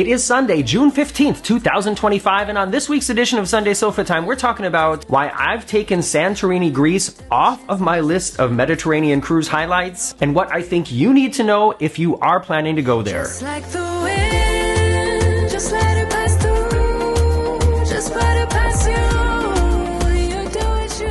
It is Sunday, June 15th, 2025, and on this week's edition of Sunday Sofatime, we're talking about why I've taken Santorini, Greece off of my list of Mediterranean cruise highlights, and what I think you need to know if you are planning to go there. Just like the wind, just let it pass through, just let it pass you.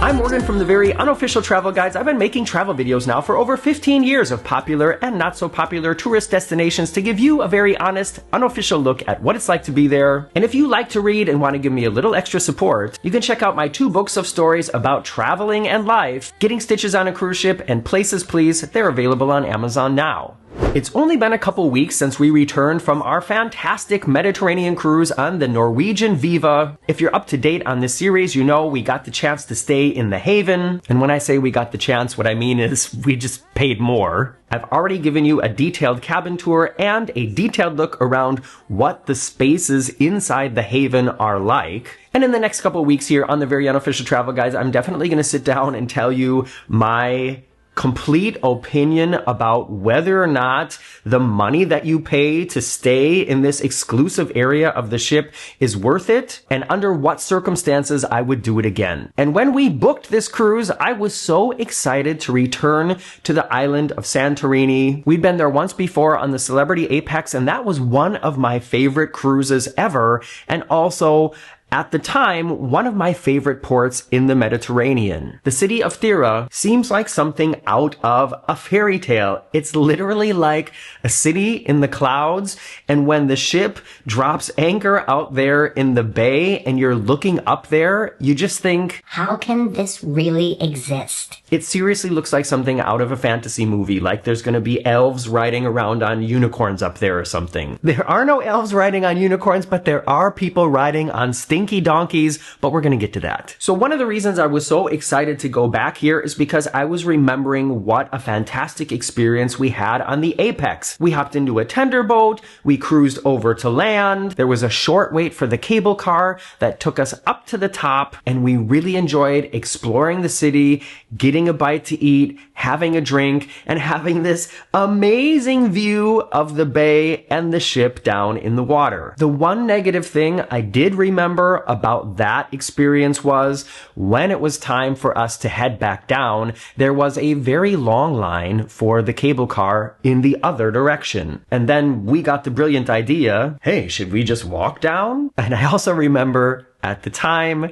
I'm Morgan from the very Unofficial Travel Guides. I've been making travel videos now for over 15 years of popular and not so popular tourist destinations to give you a very honest, unofficial look at what it's like to be there. And if you like to read and want to give me a little extra support, you can check out my 2 books of stories about traveling and life, Getting Stitches on a Cruise Ship and Places Please. They're available on Amazon now. It's only been a couple weeks since we returned from our fantastic Mediterranean cruise on the Norwegian Viva. If you're up to date on this series, you know we got the chance to stay in the Haven. And when I say we got the chance, what I mean is we just paid more. I've already given you a detailed cabin tour and a detailed look around what the spaces inside the Haven are like. And in the next couple weeks here on the very Unofficial Travel Guides, I'm definitely going to sit down and tell you my complete opinion about whether or not the money that you pay to stay in this exclusive area of the ship is worth it, and under what circumstances I would do it again. And when we booked this cruise, I was so excited to return to the island of Santorini. We'd been there once before on the Celebrity Apex, and that was one of my favorite cruises ever, and also at the time, one of my favorite ports in the Mediterranean. The city of Thera seems like something out of a fairy tale. It's literally like a city in the clouds, and when the ship drops anchor out there in the bay and you're looking up there, you just think, how can this really exist? It seriously looks like something out of a fantasy movie, like there's gonna be elves riding around on unicorns up there or something. There are no elves riding on unicorns, but there are people riding on stinky donkeys, but we're gonna get to that. So one of the reasons I was so excited to go back here is because I was remembering what a fantastic experience we had on the Apex. We hopped into a tender boat, we cruised over to land, there was a short wait for the cable car that took us up to the top, and we really enjoyed exploring the city, getting a bite to eat, having a drink, and having this amazing view of the bay and the ship down in the water. The one negative thing I did remember about that experience was when it was time for us to head back down, there was a very long line for the cable car in the other direction. And then we got the brilliant idea, hey, should we just walk down? And I also remember at the time,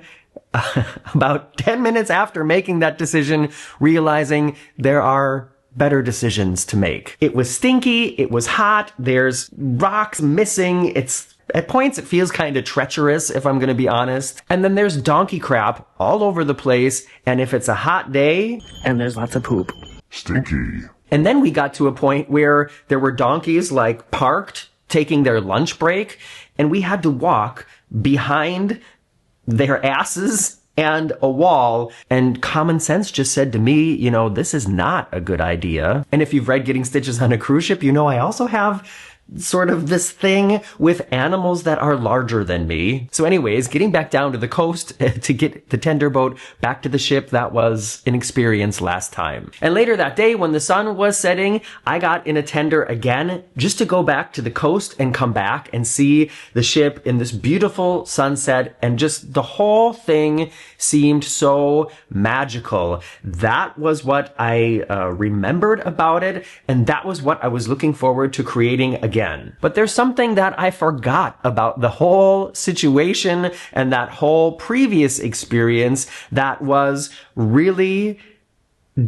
about 10 minutes after making that decision, realizing there are better decisions to make. It was stinky, it was hot, there's rocks missing, at points it feels kind of treacherous, if I'm gonna be honest. And then there's donkey crap all over the place, and if it's a hot day, and there's lots of poop. Stinky. And then we got to a point where there were donkeys like parked, taking their lunch break, and we had to walk behind their asses and a wall, and common sense just said to me, you know, this is not a good idea. And if you've read Getting Stitches on a Cruise Ship, you know I also have sort of this thing with animals that are larger than me. So anyways, getting back down to the coast to get the tender boat back to the ship, that was an experience last time. And later that day, when the sun was setting, I got in a tender again just to go back to the coast and come back and see the ship in this beautiful sunset, and just the whole thing seemed so magical. That was what I remembered about it, and that was what I was looking forward to creating again. But there's something that I forgot about the whole situation and that whole previous experience that was really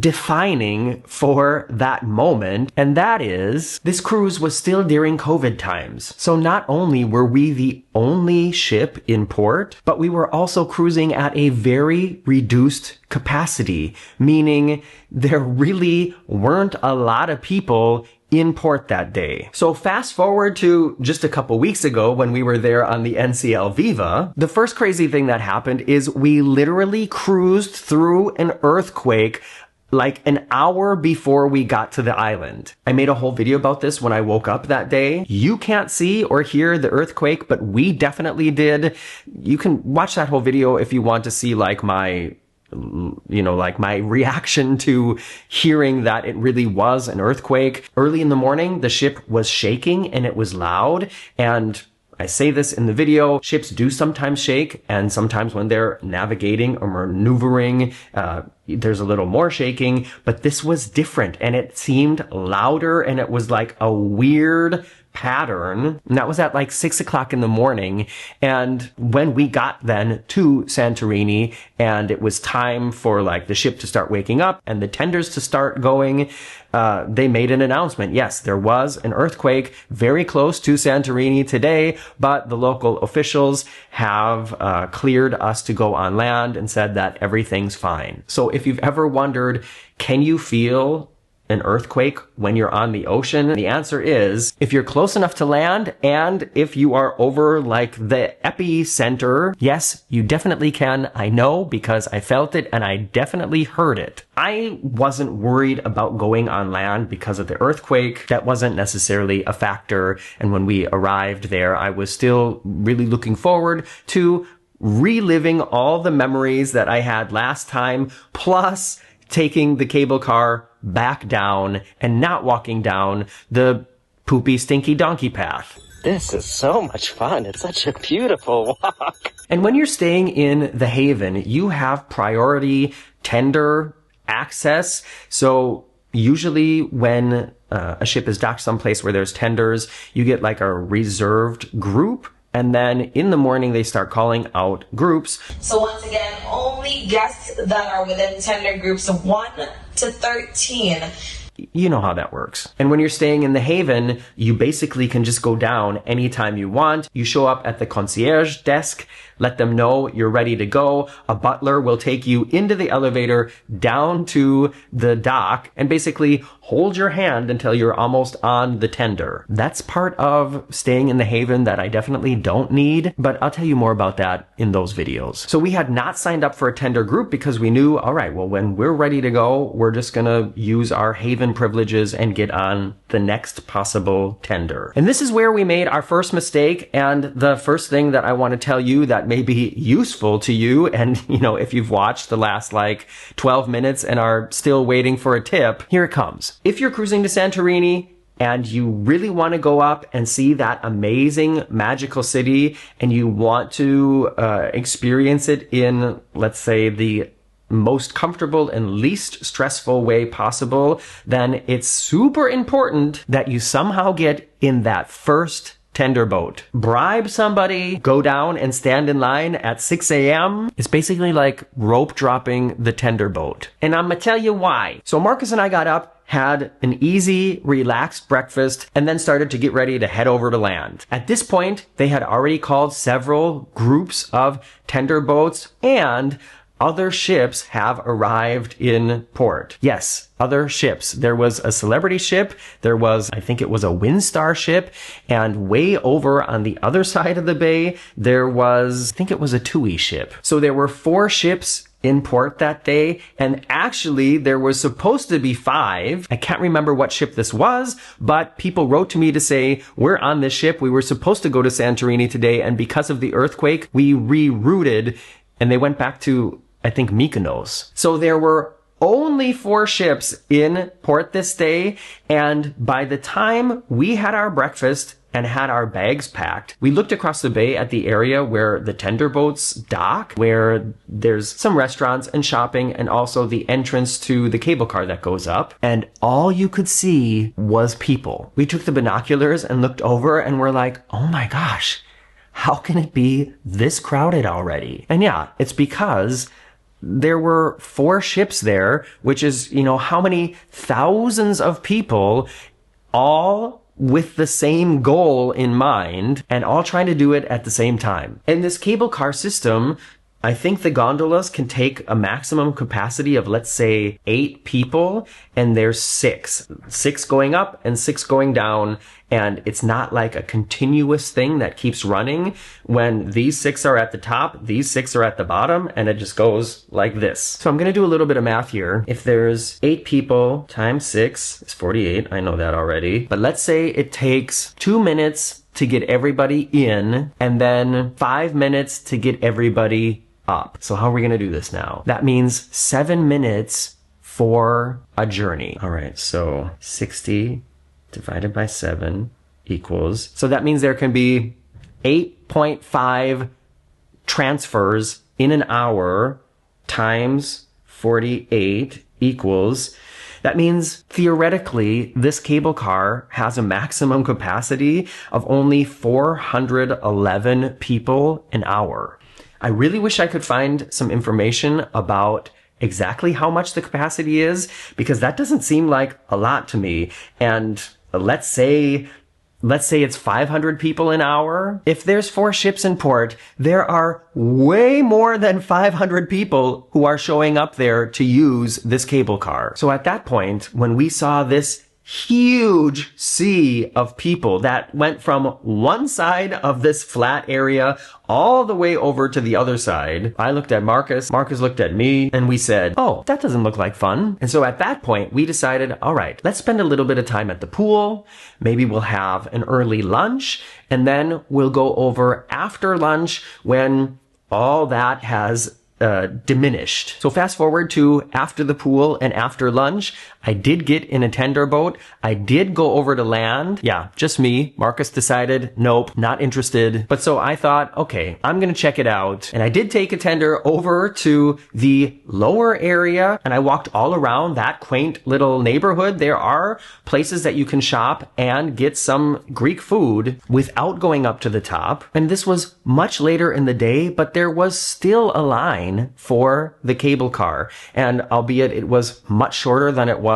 defining for that moment, and that is this cruise was still during COVID times. So not only were we the only ship in port, but we were also cruising at a very reduced capacity, meaning there really weren't a lot of people in port that day. So fast forward to just a couple weeks ago when we were there on the NCL Viva, the first crazy thing that happened is we literally cruised through an earthquake like an hour before we got to the island. I made a whole video about this when I woke up that day. You can't see or hear the earthquake, but we definitely did. You can watch that whole video if you want to see like my reaction to hearing that it really was an earthquake. Early in the morning, the ship was shaking and it was loud, and I say this in the video, ships do sometimes shake, and sometimes when they're navigating or maneuvering, there's a little more shaking, but this was different, and it seemed louder, and it was like a weird pattern. And that was at like 6 o'clock in the morning. And when we got then to Santorini and it was time for like the ship to start waking up and the tenders to start going, they made an announcement. Yes, there was an earthquake very close to Santorini today, but the local officials have cleared us to go on land and said that everything's fine. So if you've ever wondered, can you feel an earthquake when you're on the ocean? The answer is, if you're close enough to land and if you are over like the epicenter, yes, you definitely can. I know because I felt it and I definitely heard it. I wasn't worried about going on land because of the earthquake. That wasn't necessarily a factor. And when we arrived there, I was still really looking forward to reliving all the memories that I had last time, plus taking the cable car back down and not walking down the poopy, stinky donkey path. This is so much fun. It's such a beautiful walk. And when you're staying in the Haven, you have priority tender access. So usually when a ship is docked someplace where there's tenders, you get like a reserved group. And then in the morning, they start calling out groups. So once again, only guests that are within tender groups of 1 to 13. You know how that works. And when you're staying in the Haven, you basically can just go down anytime you want. You show up at the concierge desk, let them know you're ready to go. A butler will take you into the elevator down to the dock and basically hold your hand until you're almost on the tender. That's part of staying in the Haven that I definitely don't need, but I'll tell you more about that in those videos. So we had not signed up for a tender group because we knew, all right, well, when we're ready to go, we're just gonna use our Haven privileges and get on the next possible tender. And this is where we made our first mistake, and the first thing that I want to tell you that may be useful to you, and you know, if you've watched the last like 12 minutes and are still waiting for a tip, here it comes. If you're cruising to Santorini and you really want to go up and see that amazing magical city and you want to experience it in, let's say, the most comfortable and least stressful way possible, then it's super important that you somehow get in that first tender boat. Bribe somebody, go down and stand in line at 6 a.m. It's basically like rope dropping the tender boat. And I'm gonna tell you why. So Marcus and I got up, had an easy, relaxed breakfast, and then started to get ready to head over to land. At this point, they had already called several groups of tender boats, and other ships have arrived in port. Yes, other ships. There was a celebrity ship. There was, I think it was a Windstar ship. And way over on the other side of the bay, there was, I think it was a TUI ship. So there were 4 ships in port that day. And actually, there was supposed to be 5. I can't remember what ship this was, but people wrote to me to say, we're on this ship. We were supposed to go to Santorini today. And because of the earthquake, we rerouted and they went back to, I think, Mykonos. So there were only 4 ships in port this day, and by the time we had our breakfast and had our bags packed, we looked across the bay at the area where the tender boats dock, where there's some restaurants and shopping and also the entrance to the cable car that goes up, and all you could see was people. We took the binoculars and looked over and we're like, oh my gosh, how can it be this crowded already? And yeah, it's because there were 4 ships there, which is, you know, how many thousands of people, all with the same goal in mind and all trying to do it at the same time. And this cable car system, I think the gondolas can take a maximum capacity of, let's say, 8 people, and there's 6. 6 going up and 6 going down, and it's not like a continuous thing that keeps running. When these 6 are at the top, these 6 are at the bottom, and it just goes like this. So I'm going to do a little bit of math here. If there's 8 people times 6, it's 48. I know that already. But let's say it takes 2 minutes to get everybody in, and then 5 minutes to get everybody up. So how are we going to do this now? That means 7 minutes for a journey. All right, so 60 divided by 7 equals, so that means there can be 8.5 transfers in an hour times 48 equals, that means theoretically this cable car has a maximum capacity of only 411 people an hour. I really wish I could find some information about exactly how much the capacity is, because that doesn't seem like a lot to me. And let's say it's 500 people an hour. If there's 4 ships in port, there are way more than 500 people who are showing up there to use this cable car. So at that point, when we saw this huge sea of people that went from one side of this flat area all the way over to the other side, I looked at Marcus looked at me, and we said, oh, that doesn't look like fun. And so at that point, we decided, all right, let's spend a little bit of time at the pool. Maybe we'll have an early lunch, and then we'll go over after lunch when all that has diminished. So fast forward to after the pool and after lunch, I did get in a tender boat. I did go over to land. Yeah, just me. Marcus decided, nope, not interested. But so I thought, okay, I'm going to check it out. And I did take a tender over to the lower area, and I walked all around that quaint little neighborhood. There are places that you can shop and get some Greek food without going up to the top. And this was much later in the day, but there was still a line for the cable car. And albeit it was much shorter than it was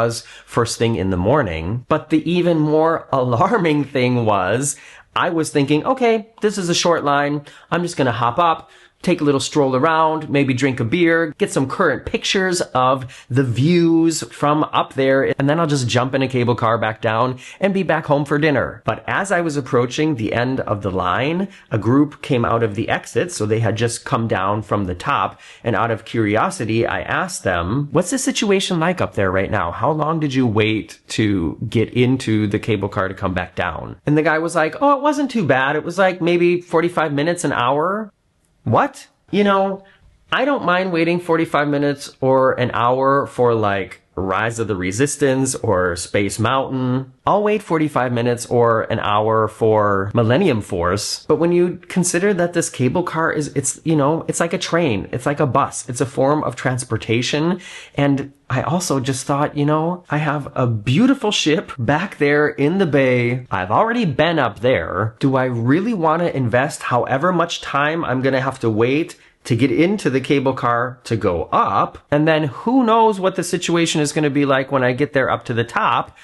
first thing in the morning. But the even more alarming thing was, I was thinking, okay, this is a short line. I'm just going to hop up, take a little stroll around, maybe drink a beer, get some current pictures of the views from up there, and then I'll just jump in a cable car back down and be back home for dinner. But as I was approaching the end of the line, a group came out of the exit, so they had just come down from the top, and out of curiosity, I asked them, what's the situation like up there right now? How long did you wait to get into the cable car to come back down? And the guy was like, oh, it wasn't too bad. It was like maybe 45 minutes, an hour. What? You know, I don't mind waiting 45 minutes or an hour for like Rise of the Resistance or Space Mountain. I'll wait 45 minutes or an hour for Millennium Force. But when you consider that this cable car it's like a train. It's like a bus. It's a form of transportation. And I also just thought, I have a beautiful ship back there in the bay. I've already been up there. Do I really want to invest however much time I'm going to have to wait to get into the cable car to go up? And then who knows what the situation is going to be like when I get there up to the top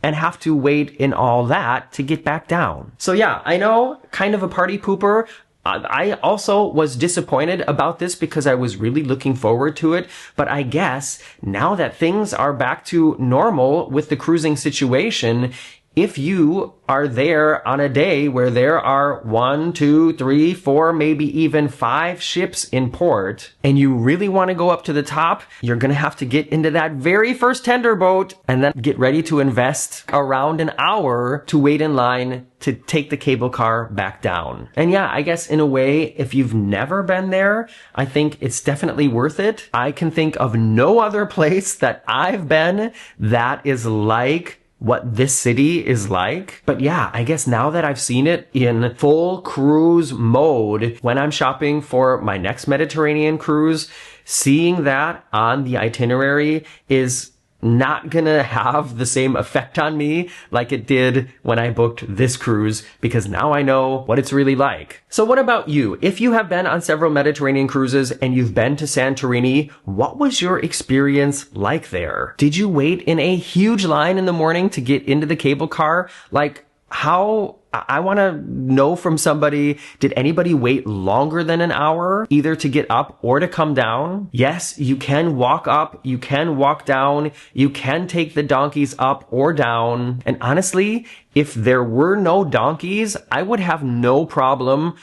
and have to wait in all that to get back down. So yeah, I know, kind of a party pooper. I also was disappointed about this because I was really looking forward to it. But I guess now that things are back to normal with the cruising situation, if you are there on a day where there are 1, 2, 3, 4, maybe even 5 ships in port, and you really want to go up to the top, you're going to have to get into that very first tender boat and then get ready to invest around an hour to wait in line to take the cable car back down. And yeah, I guess in a way, if you've never been there, I think it's definitely worth it. I can think of no other place that I've been that is like what this city is like. But yeah, I guess now that I've seen it in full cruise mode, when I'm shopping for my next Mediterranean cruise, seeing that on the itinerary is not gonna have the same effect on me like it did when I booked this cruise, because now I know what it's really like. So what about you? If you have been on several Mediterranean cruises and you've been to Santorini, what was your experience like there? Did you wait in a huge line in the morning to get into the cable car? Like, I want to know from somebody, did anybody wait longer than an hour, either to get up or to come down? Yes, you can walk up, you can walk down, you can take the donkeys up or down. And honestly, if there were no donkeys, I would have no problem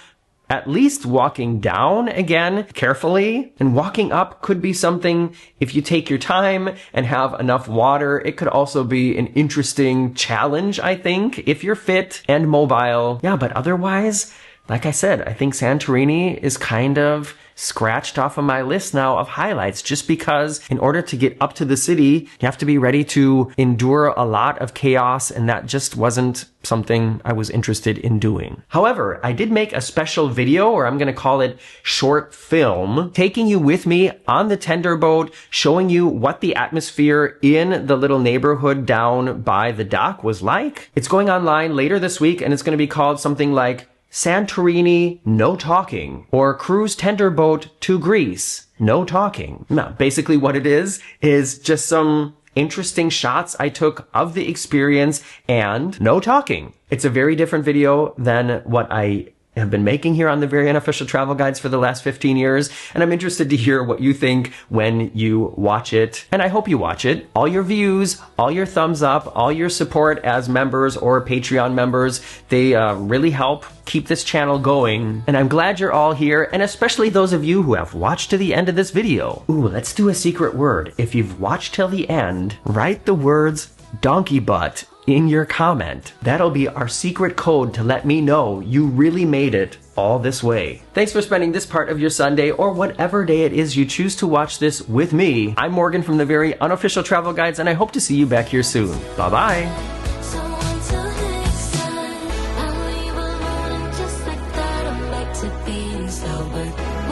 at least walking down again carefully. And walking up could be something, if you take your time and have enough water, it could also be an interesting challenge, I think, if you're fit and mobile. Yeah, but otherwise, like I said, I think Santorini is kind of scratched off of my list now of highlights, just because in order to get up to the city, you have to be ready to endure a lot of chaos, and that just wasn't something I was interested in doing. However, I did make a special video, or I'm going to call it short film, taking you with me on the tender boat, showing you what the atmosphere in the little neighborhood down by the dock was like. It's going online later this week, and it's going to be called something like Santorini, no talking, or Cruise Tender Boat to Greece, no talking. Now, basically what it is just some interesting shots I took of the experience and no talking. It's a very different video than what I have been making here on the Very Unofficial Travel Guides for the last 15 years, and I'm interested to hear what you think when you watch it, and I hope you watch it. All your views, all your thumbs up, all your support as members or Patreon members, they really help keep this channel going, and I'm glad you're all here, and especially those of you who have watched to the end of this video. Ooh, let's do a secret word. If you've watched till the end, write the words donkey butt in your comment. That'll be our secret code to let me know you really made it all this way. Thanks for spending this part of your Sunday, or whatever day it is you choose to watch this with me. I'm Morgan from the Very Unofficial Travel Guides, and I hope to see you back here soon. Bye-bye. So until next time, I'll leave alone, and just like that, I'm back to being sober.